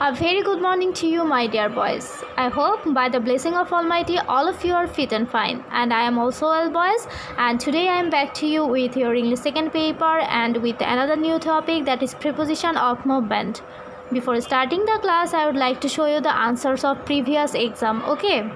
A very good morning to you, my dear boys. I hope by the blessing of Almighty, all of you are fit and fine. And I am also well, boys. And today I am back to you with your English second paper and with another new topic, that is preposition of movement. Before starting the class, I would like to show you the answers of previous exam. Okay.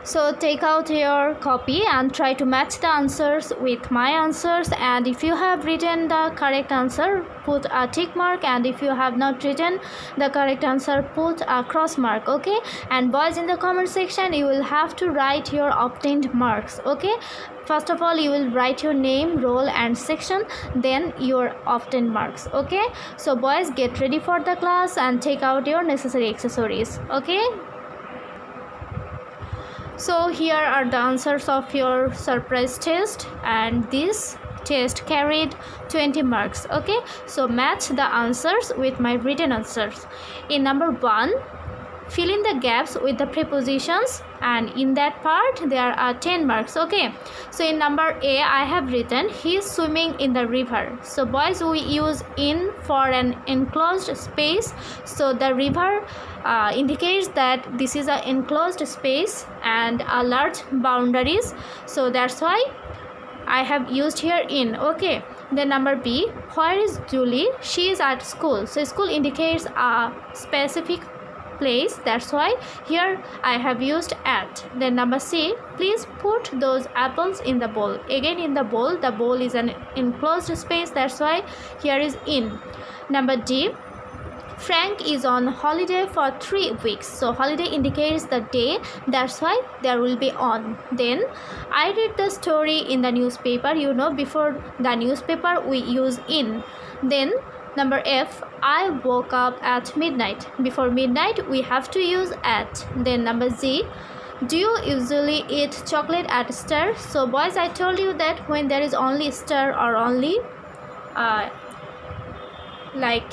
So take out your copy and try to match the answers with my answers, and if you have written the correct answer, put a tick mark, and if you have not written the correct answer, put a cross mark. Okay, and boys, in the comment section you will have to write your obtained marks. Okay, first of all you will write your name, role and section, then your obtained marks. Okay, so boys, get ready for the class and take out your necessary accessories. Okay, so here are the answers of your surprise test, and this test carried 20 marks. Okay, so match the answers with my written answers. In number 1, fill in the gaps with the prepositions, and in that part there are 10 marks. Okay, so in number A I have written he is swimming in the river. So boys, we use in for an enclosed space, so the river indicates that this is an enclosed space and a large boundaries, so that's why I have used here in. Okay, then number B, where is Julie? She is at school. So school indicates a specific place, that's why here I have used at. Then number C, please put those apples in the bowl. Again, in the bowl is an enclosed space, that's why here is in. Number D, Frank is on holiday for 3 weeks. So holiday indicates the day, that's why there will be on. Then I read the story in the newspaper. You know, before the newspaper we use in. Then number F, I woke up at midnight. Before midnight we have to use at. Then number Z, do you usually eat chocolate at Star? So boys, I told you that when there is only Star or only like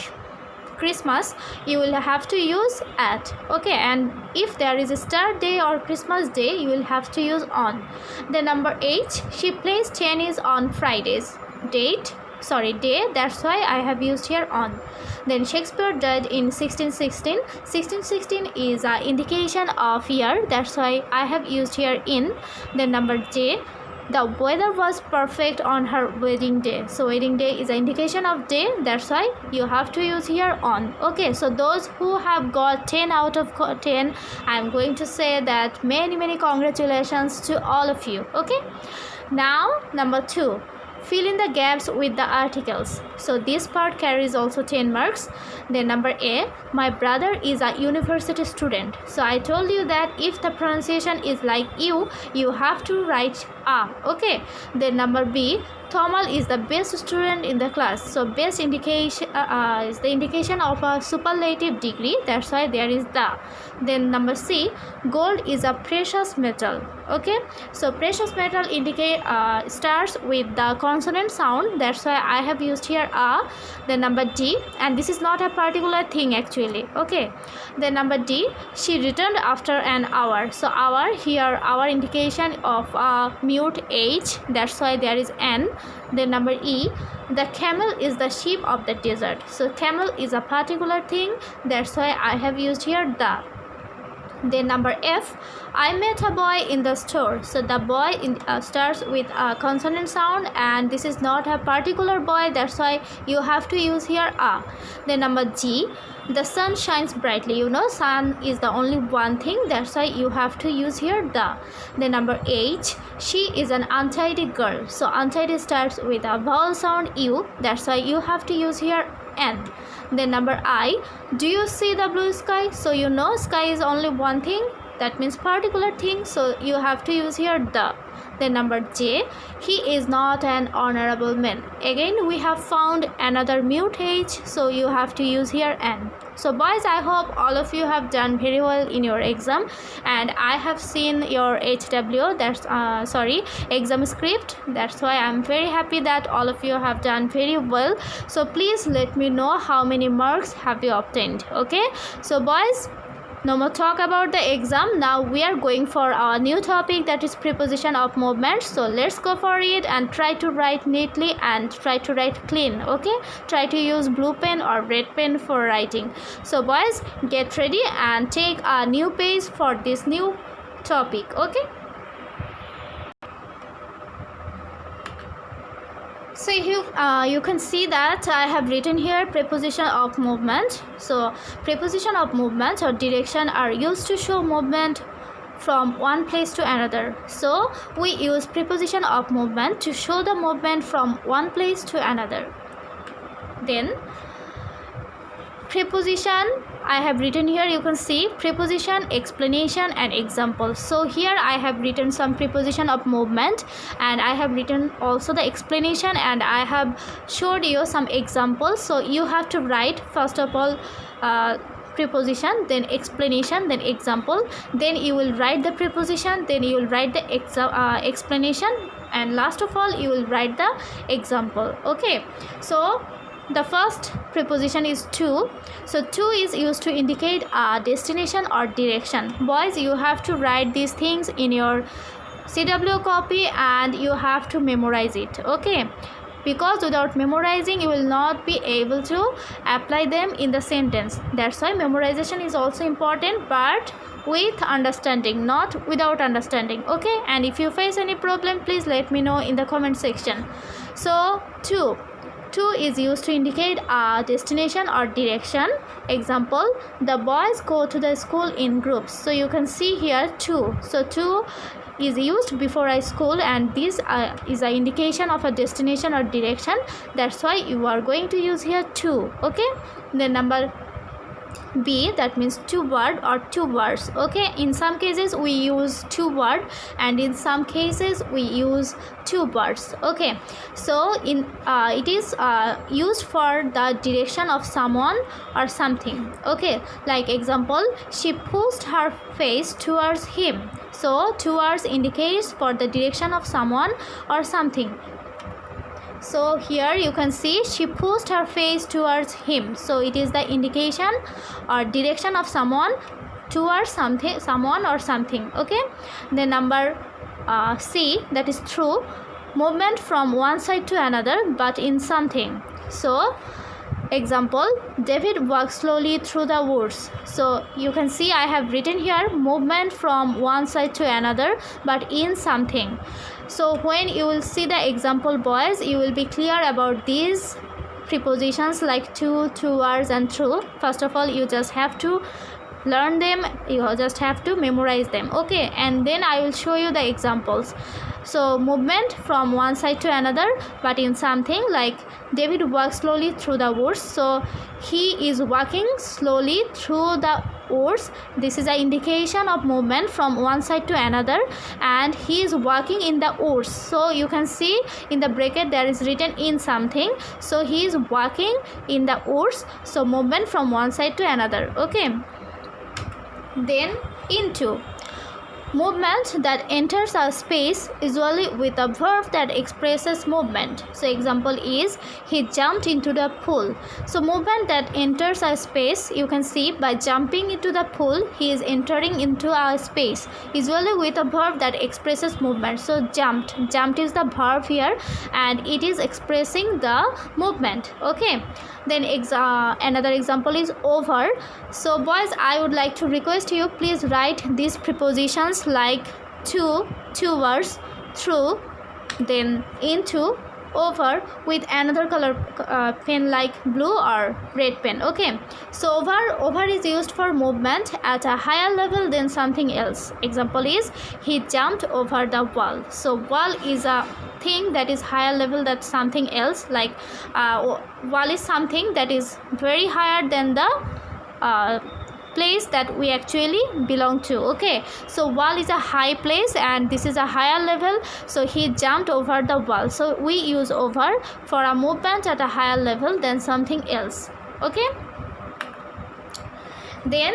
Christmas, you will have to use at. Okay, and if there is a Star Day or Christmas Day, you will have to use on. Then number H, she plays tennis on Fridays. Day, that's why I have used here on. Then Shakespeare died in 1616. 1616 is an indication of year, that's why I have used here in. Then number J, the weather was perfect on her wedding day. So wedding day is an indication of day, that's why you have to use here on. Okay, so those who have got 10 out of 10, I am going to say that many congratulations to all of you. Okay, now number 2, fill in the gaps with the articles. So this part carries also 10 marks. Then number A, my brother is a university student. So I told you that if the pronunciation is like you have to write a. Okay, then number B, Thomal is the best student in the class. So best indication is the indication of a superlative degree, that's why there is the. Then number C, gold is a precious metal. Okay, so precious metal indicate starts with the consonant sound, that's why I have used here a. Then number D, and this is not a particular thing actually. Okay, then number D, she returned after an hour. So hour, here hour indication of mute H, that's why there is N. Then number E, the camel is the sheep of the desert. So camel is a particular thing, that's why I have used here the. Then number F, I met a boy in the store. So the boy starts with a consonant sound, and this is not a particular boy, that's why you have to use here a. Then number G, the sun shines brightly. You know, sun is the only one thing, that's why you have to use here the. Then number H, she is an untidy girl. So untidy starts with a vowel sound U, that's why you have to use here N. Then number I, do you see the blue sky? So you know sky is only one thing, that means particular thing, so you have to use here the. Then number J, he is not an honorable man. Again we have found another mute H, so you have to use here N. So boys, I hope all of you have done very well in your exam, and I have seen your HW, that's exam script, that's why I'm very happy that all of you have done very well. So please let me know how many marks have you obtained. Okay, so boys, no more talk about the exam. Now we are going for our new topic, that is preposition of movement. So let's go for it and try to write neatly and try to write clean. Okay, try to use blue pen or red pen for writing. So boys, get ready and take a new page for this new topic. Okay, so you can see that I have written here preposition of movement. So preposition of movement or direction are used to show movement from one place to another. So we use preposition of movement to show the movement from one place to another. Then preposition I have written here, you can see preposition, explanation and example. So here I have written some preposition of movement and I have written also the explanation and I have showed you some examples. So you have to write first of all preposition, then explanation, then example, then you will write the preposition, then you will write the explanation, and last of all you will write the example. Okay, so the first preposition is to. So to is used to indicate a destination or direction. Boys, you have to write these things in your CW copy and you have to memorize it. Okay, because without memorizing you will not be able to apply them in the sentence. That's why memorization is also important, but with understanding, not without understanding. Okay, and if you face any problem, please let me know in the comment section. So to is used to indicate a destination or direction. Example, the boys go to the school in groups. So you can see here to. So to is used before a school and this is an indication of a destination or direction. That's why you are going to use here to. Okay, then number B, that means two word or two words. Okay, in some cases we use two word and in some cases we use two words. Okay, so in it is used for the direction of someone or something. Okay, like example, she pushed her face towards him. So towards indicates for the direction of someone or something. So here you can see she pushed her face towards him. So it is the indication or direction of someone towards something, someone or something. Okay, then number C, that is through, movement from one side to another but in something. So example, David walked slowly through the woods. So you can see I have written here movement from one side to another but in something. So when you will see the example, boys, you will be clear about these prepositions like to, towards and through. First of all, you just have to learn them, you just have to memorize them. Okay, and then I will show you the examples. So movement from one side to another but in something, like David walked slowly through the woods. So he is walking slowly through the woods. This is an indication of movement from one side to another and he is walking in the woods. So you can see in the bracket there is written in something. So he is walking in the woods. So movement from one side to another. Okay, then into, movement that enters a space usually with a verb that expresses movement. So example is he jumped into the pool. So movement that enters a space, you can see by jumping into the pool he is entering into a space usually with a verb that expresses movement. So jumped is the verb here and it is expressing the movement. Okay, then another example is over. So boys, I would like to request you, please write these prepositions like to, towards, through, then into, over with another color pen like blue or red pen. Okay, so over is used for movement at a higher level than something else. Example is he jumped over the wall. So wall is a thing that is higher level than something else, like wall is something that is very higher than the place that we actually belong to. Okay, so wall is a high place and this is a higher level. So he jumped over the wall. So we use over for a movement at a higher level than something else. Okay, then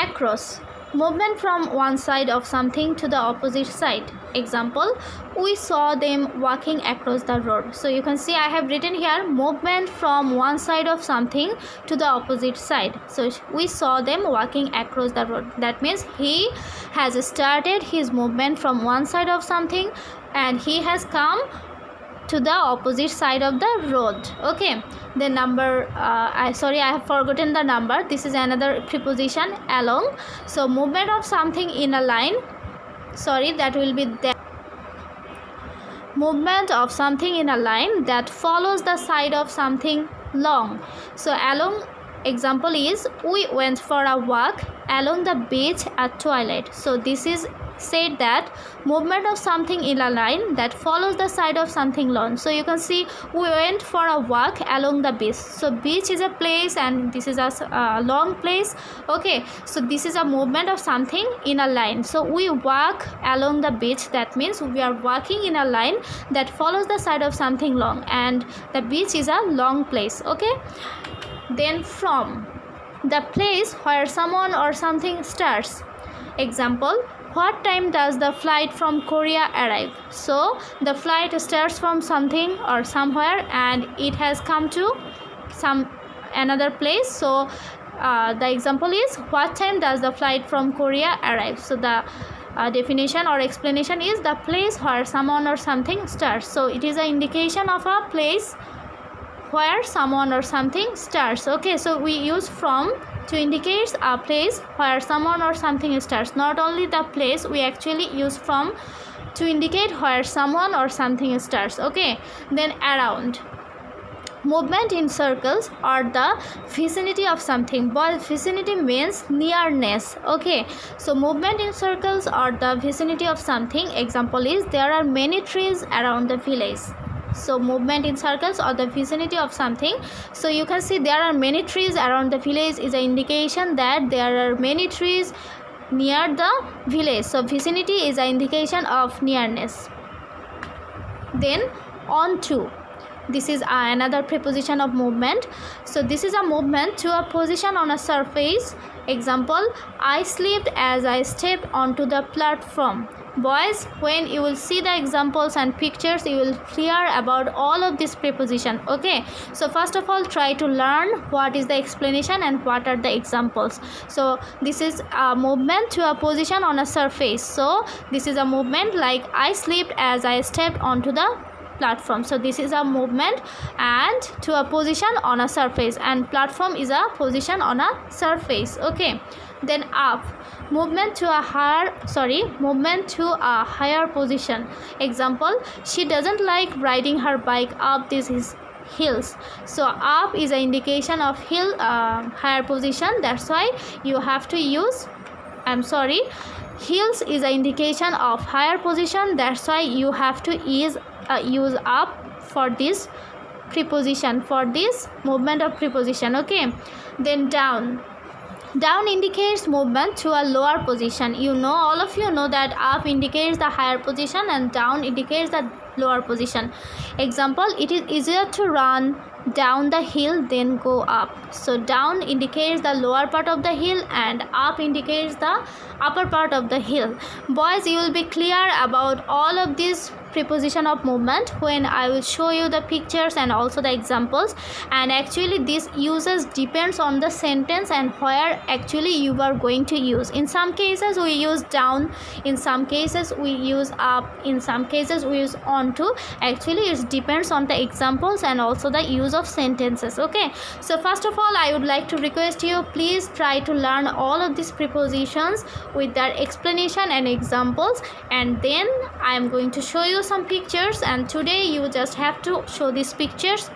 across. movement from one side of something to the opposite side. Example, we saw them walking across the road. So you can see I have written here movement from one side of something to the opposite side. So we saw them walking across the road. That means he has started his movement from one side of something and he has come to the opposite side of the road. Okay, the number I have forgotten the number. This is another preposition, along. So movement of something in a line, that will be the movement of something in a line that follows the side of something long. So along, example is we went for a walk along the beach at twilight. So this is said that movement of something in a line that follows the side of something long. So you can see we went for a walk along the beach. So beach is a place and this is a long place. Okay, so this is a movement of something in a line. So we walk along the beach, that means we are walking in a line that follows the side of something long, and the beach is a long place. Okay, then from, the place where someone or something starts. Example, what time does the flight from Korea arrive? So the flight starts from something or somewhere and it has come to some another place. So the example is what time does the flight from Korea arrive? So the definition or explanation is the place where someone or something starts. So it is an indication of a place where someone or something starts. Okay, so we use from to indicate a place where someone or something starts. Not only the place, we actually use from to indicate where someone or something starts. Okay, then around, movement in circles or the vicinity of something. But vicinity means nearness. Okay, so movement in circles or the vicinity of something. Example is there are many trees around the village. So movement in circles or the vicinity of something. So you can see there are many trees around the village is an indication that there are many trees near the village. So vicinity is an indication of nearness. Then on to, this is another preposition of movement. So this is a movement to a position on a surface. Example, I slipped as I stepped onto the platform. Boys, when you will see the examples and pictures, you will clear about all of this preposition. Okay, so first of all, try to learn what is the explanation and what are the examples. So this is a movement to a position on a surface. So this is a movement like I slipped as I stepped onto the platform. So this is a movement and to a position on a surface, and platform is a position on a surface. Okay, then up, movement to a higher position. Example, she doesn't like riding her bike up these hills. So up is an indication of hill, higher position. That's why you have to use, hills is an indication of higher position. That's why you have to use up for this preposition, for this movement of preposition. Okay, then down. Down indicates movement to a lower position. All of you know that up indicates the higher position and down indicates the lower position. Example, it is easier to run down the hill than go up. So down indicates the lower part of the hill and up indicates the upper part of the hill. Boys, you will be clear about all of these preposition of movement when I will show you the pictures and also the examples. And actually this uses depends on the sentence and where actually you are going to use. In some cases we use down, in some cases we use up, in some cases we use on to. Actually it depends on the examples and also the use of sentences. Okay, so first of all I would like to request you, please try to learn all of these prepositions with their explanation and examples, and then I am going to show you some pictures, and today you just have to show these pictures,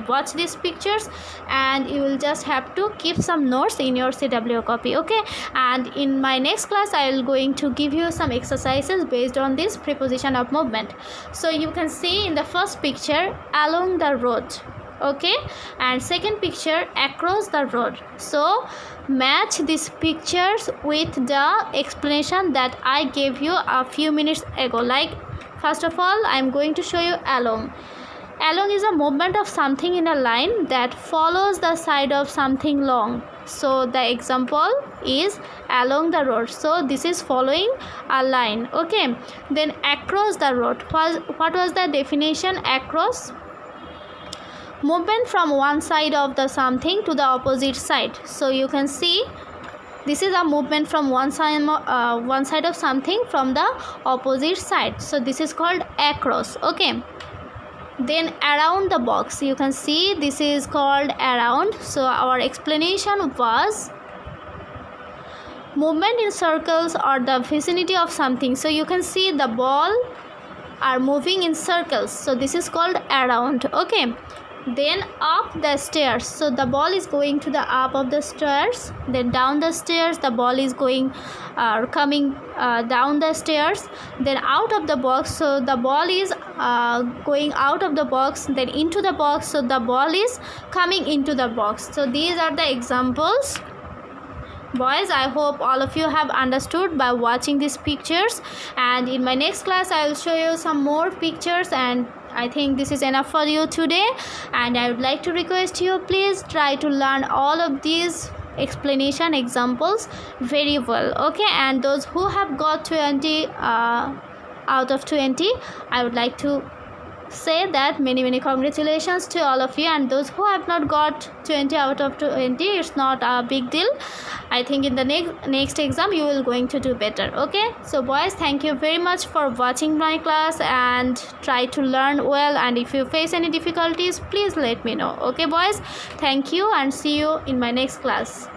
watch these pictures, and you will just have to keep some notes in your CW copy. Okay, and in my next class I will going to give you some exercises based on this preposition of movement. So you can see in the first picture, along the road. Okay, and second picture, across the road. So match these pictures with the explanation that I gave you a few minutes ago. Like, first of all I am going to show you along. Along is a movement of something in a line that follows the side of something long. So the example is along the road. So this is following a line. Okay. Then across the road. What was the definition? Across, movement from one side of the something to the opposite side. So you can see this is a movement from one side of something from the opposite side. So this is called across. Okay. Then around the box, you can see this is called around. So our explanation was movement in circles or the vicinity of something. So you can see the ball are moving in circles. So this is called around. Okay. Then up the stairs. So the ball is going to the up of the stairs. Then down the stairs, the ball is going coming down the stairs. Then out of the box. So the ball is going out of the box, then into the box. So the ball is coming into the box. So these are the examples. Boys, I hope all of you have understood by watching these pictures, and in my next class I will show you some more pictures, and I think this is enough for you today. And I would like to request you, please try to learn all of these explanation examples very well. Okay. And those who have got 20 out of 20, I would like to say that many congratulations to all of you. And those who have not got 20 out of 20, it's not a big deal. I think in the next exam you will going to do better. Okay. So boys, thank you very much for watching my class, and try to learn well, and if you face any difficulties, please let me know. Okay boys, thank you, and see you in my next class.